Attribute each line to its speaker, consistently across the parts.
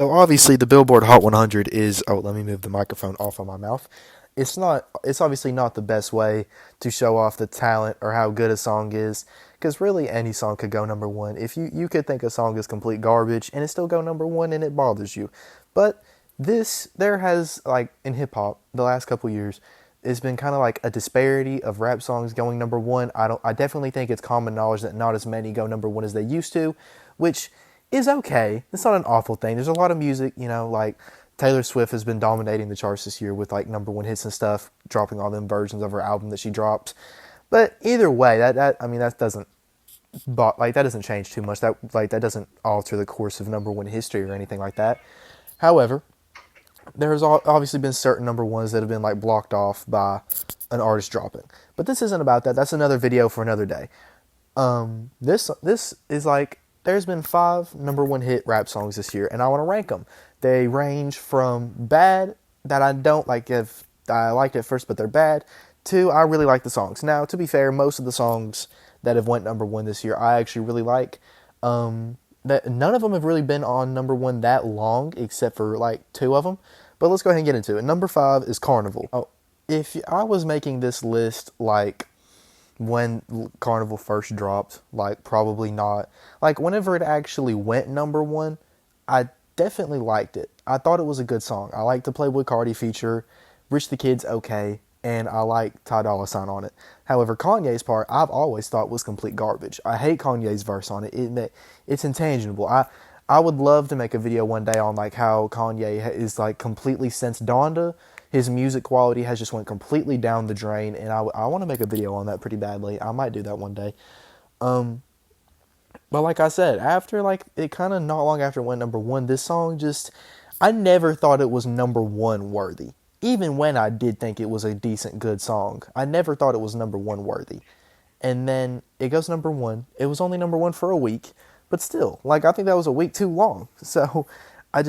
Speaker 1: So obviously the Billboard Hot 100 is, oh, let me move the microphone off of my mouth. It's obviously not the best way to show off the talent or how good a song is, because really any song could go number one. If you could think a song is complete garbage and it still go number one and it bothers you. But there has, like, in hip hop, the last couple years, it's been kind of like a disparity of rap songs going number one. I definitely think it's common knowledge that not as many go number one as they used to, which is okay. It's not an awful thing. There's a lot of music, like Taylor Swift has been dominating the charts this year with like number one hits and stuff, dropping all them versions of her album that she drops. But either way, that doesn't that doesn't change too much. That doesn't alter the course of number one history or anything like that. However, there has obviously been certain number ones that have been like blocked off by an artist dropping. But this isn't about that. That's another video for another day. This is like there's been 5 number 1 hit rap songs this year, and I want to rank them. They range from bad that I don't like if I liked at first, but they're bad, to I really like the songs. Now, to be fair, most of the songs that have went number 1 this year, I actually really like. That none of them have really been on number 1 that long, except for like 2 of them. But let's go ahead and get into it. Number 5 is Carnival. Oh, if I was making this list like when Carnival first dropped, like probably not. Like whenever it actually went number 1, I definitely liked it. I thought it was a good song. I liked the Playboi Carti feature, Rich the Kid's okay, and I like Ty Dolla $ign on it. However, Kanye's part I've always thought was complete garbage. I hate Kanye's verse on it. It's intangible. I would love to make a video one day on like how Kanye is like completely since Donda, his music quality has just went completely down the drain, and I want to make a video on that pretty badly. I might do that one day. But like I said, after like it kind of not long after it went number 1, this song just I never thought it was number 1 worthy. Even when I did think it was a decent good song, I never thought it was number 1 worthy. And then it goes number 1. It was only number 1 for a week, but still, like I think that was a week too long. So I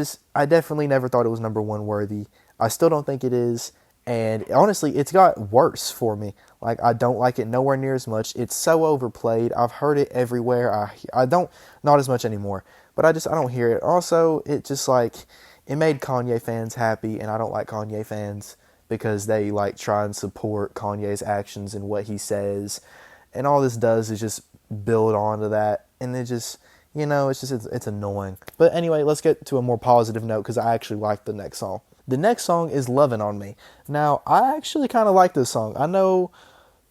Speaker 1: definitely never thought it was number 1 worthy. I still don't think it is. And honestly, it's got worse for me. Like I don't like it nowhere near as much. It's so overplayed. I've heard it everywhere. I don't not as much anymore. But I don't hear it. Also, it just like it made Kanye fans happy, and I don't like Kanye fans because they like try and support Kanye's actions and what he says, and all this does is just build onto that, and it just it's annoying. But anyway, let's get to a more positive note because I actually like the next song. The next song is Lovin' on Me. Now, I actually kind of like this song. I know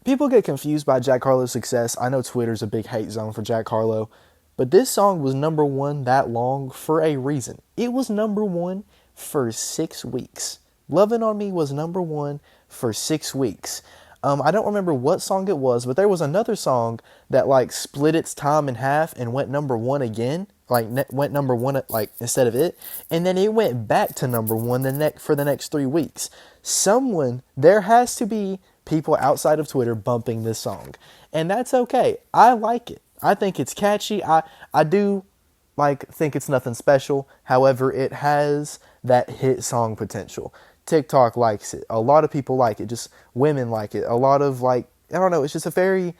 Speaker 1: people get confused by Jack Harlow's success. I know Twitter's a big hate zone for Jack Harlow. But this song was number 1 that long for a reason. It was number 1 for 6 weeks. Lovin' on Me was number 1 for 6 weeks. I don't remember what song it was, but there was another song that like split its time in half and went number 1 again. Like went number 1 like instead of it, and then it went back to number 1 for the next 3 weeks. There has to be people outside of Twitter bumping this song, and that's okay. I like it. I think it's catchy. I do like think it's nothing special. However, it has that hit song potential. TikTok likes it. A lot of people like it. Just women like it. A lot of like I don't know. It's a very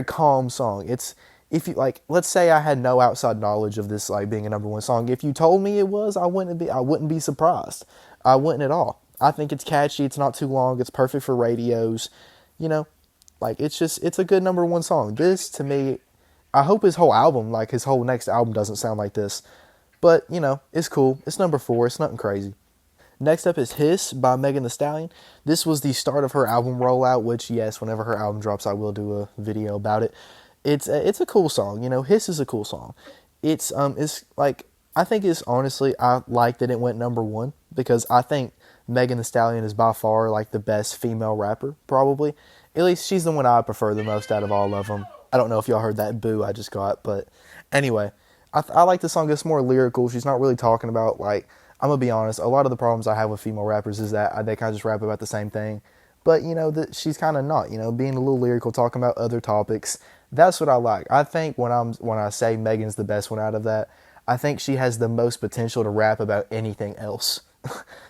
Speaker 1: calm song. It's if you like, let's say I had no outside knowledge of this like being a number 1 song. If you told me it was, I wouldn't be surprised. I wouldn't at all. I think it's catchy. It's not too long. It's perfect for radios. You know, like it's a good number 1 song. This to me, I hope his whole album, like his whole next album, doesn't sound like this. But it's cool. It's number 4. It's nothing crazy. Next up is Hiss by Megan Thee Stallion. This was the start of her album rollout, which, yes, whenever her album drops, I will do a video about it. It's a cool song. Hiss is a cool song. It's like, I think it's honestly, I like that it went number 1 because I think Megan Thee Stallion is by far like the best female rapper, probably. At least she's the one I prefer the most out of all of them. I don't know if y'all heard that boo I just got, but anyway, I like the song. It's more lyrical. She's not really talking about like, I'm gonna be honest. A lot of the problems I have with female rappers is that they kind of just rap about the same thing. But that she's kind of not. Being a little lyrical, talking about other topics. That's what I like. I think when I say Megan's the best one out of that, I think she has the most potential to rap about anything else.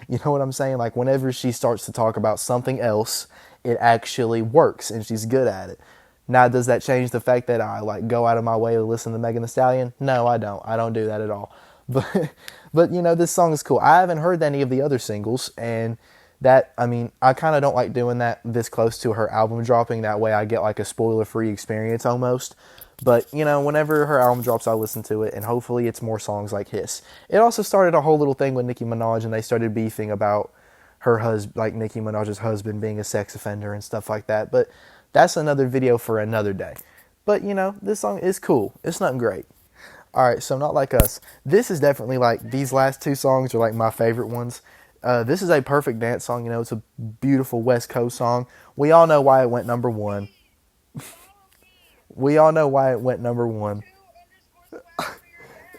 Speaker 1: You know what I'm saying? Like whenever she starts to talk about something else, it actually works and she's good at it. Now, does that change the fact that I like go out of my way to listen to Megan Thee Stallion? No, I don't. I don't do that at all. But you know, this song is cool. I haven't heard any of the other singles, and that, I mean, I kind of don't like doing that this close to her album dropping. That way I get like a spoiler free experience almost. But you know, whenever her album drops, I'll listen to it, and hopefully it's more songs like Hiss. It also started a whole little thing with Nicki Minaj, and they started beefing about her husband, like Nicki Minaj's husband being a sex offender and stuff like that. But that's another video for another day. But you know, this song is cool. It's not great. All right, so Not Like Us. This is definitely like, these last two songs are like my favorite ones. This is a perfect dance song. You know, it's a beautiful West Coast song. We all know why it went number one. We all know why it went number one.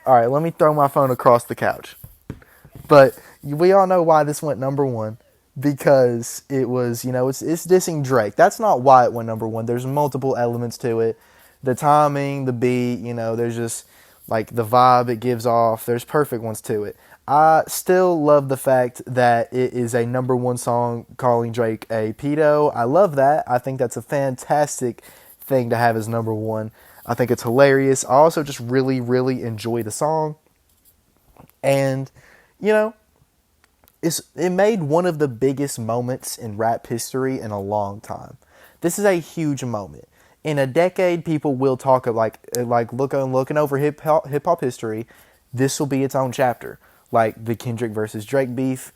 Speaker 1: All right, let me throw my phone across the couch. But we all know why this went number one, because it was, you know, it's dissing Drake. That's not why it went number one. There's multiple elements to it. The timing, the beat, you know, there's just like the vibe it gives off. There's perfect ones to it. I still love the fact that it is a number one song calling Drake a pedo. I love that. I think that's a fantastic thing to have as number one. I think it's hilarious. I also just really, really enjoy the song. And, you know, it made one of the biggest moments in rap history in a long time. This is a huge moment. In a decade, people will talk of like looking over hip hop history. This will be its own chapter. Like the Kendrick versus Drake beef,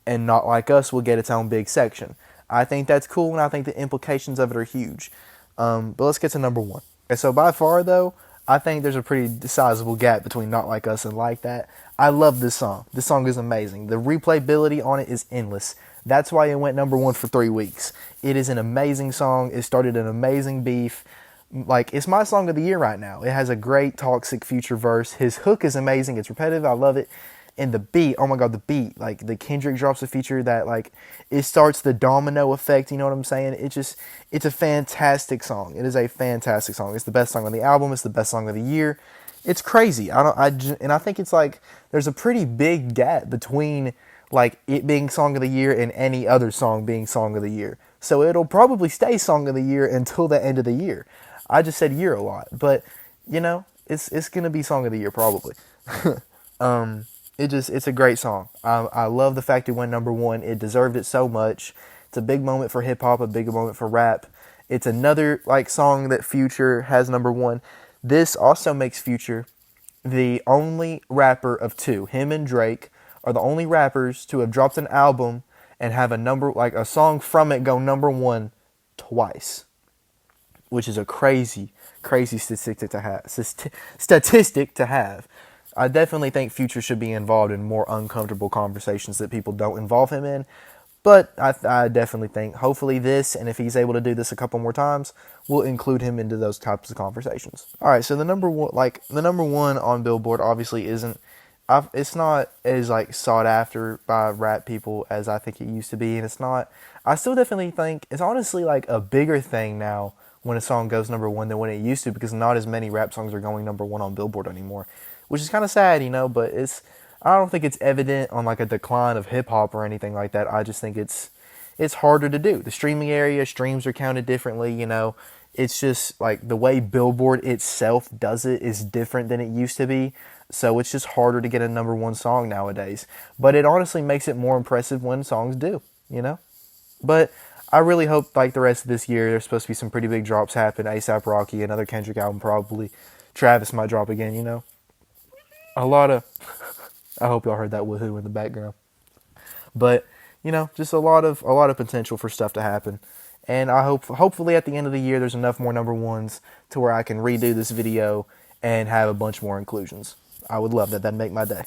Speaker 1: and Not Like Us will get its own big section. I think that's cool, and I think the implications of it are huge. But let's get to number one. And so by far, though, I think there's a pretty sizable gap between Not Like Us and Like That. I love this song. This song is amazing. The replayability on it is endless. That's why it went number one for 3 weeks. It is an amazing song. It started an amazing beef. Like, it's my song of the year right now. It has a great Toxic Future verse. His hook is amazing. It's repetitive. I love it. And the beat, oh my god, the beat. Like, the Kendrick drops a feature that, like, it starts the domino effect, you know what I'm saying? It's a fantastic song. It is a fantastic song. It's the best song on the album. It's the best song of the year. It's crazy. And I think it's like, there's a pretty big gap between, like, it being song of the year and any other song being song of the year. So it'll probably stay song of the year until the end of the year. I just said year a lot, but, you know, it's gonna be song of the year probably. It's a great song. I love the fact it went number one. It deserved it so much. It's a big moment for hip hop, a big moment for rap. It's another like song that Future has number one. This also makes Future the only rapper of two. Him and Drake are the only rappers to have dropped an album and have a song from it go number one twice, which is a crazy statistic to have. I definitely think Future should be involved in more uncomfortable conversations that people don't involve him in. But I definitely think, hopefully this, and if he's able to do this a couple more times, we'll include him into those types of conversations. All right, so the number one on Billboard obviously isn't. It's not as like sought after by rap people as I think it used to be, and it's not. I still definitely think it's honestly like a bigger thing now when a song goes number one than when it used to, because not as many rap songs are going number one on Billboard anymore, which is kind of sad, you know, but I don't think it's evident on like a decline of hip hop or anything like that. I just think it's harder to do. The streaming area, streams are counted differently, you know. It's just like the way Billboard itself does it is different than it used to be. So it's just harder to get a number one song nowadays. But it honestly makes it more impressive when songs do, you know. But I really hope like the rest of this year there's supposed to be some pretty big drops happen. A$AP Rocky, another Kendrick album probably. Travis might drop again, you know. A lot of I hope y'all heard that woohoo in the background. But, you know, just a lot of potential for stuff to happen. And I hopefully at the end of the year there's enough more number ones to where I can redo this video and have a bunch more inclusions. I would love that. That'd make my day.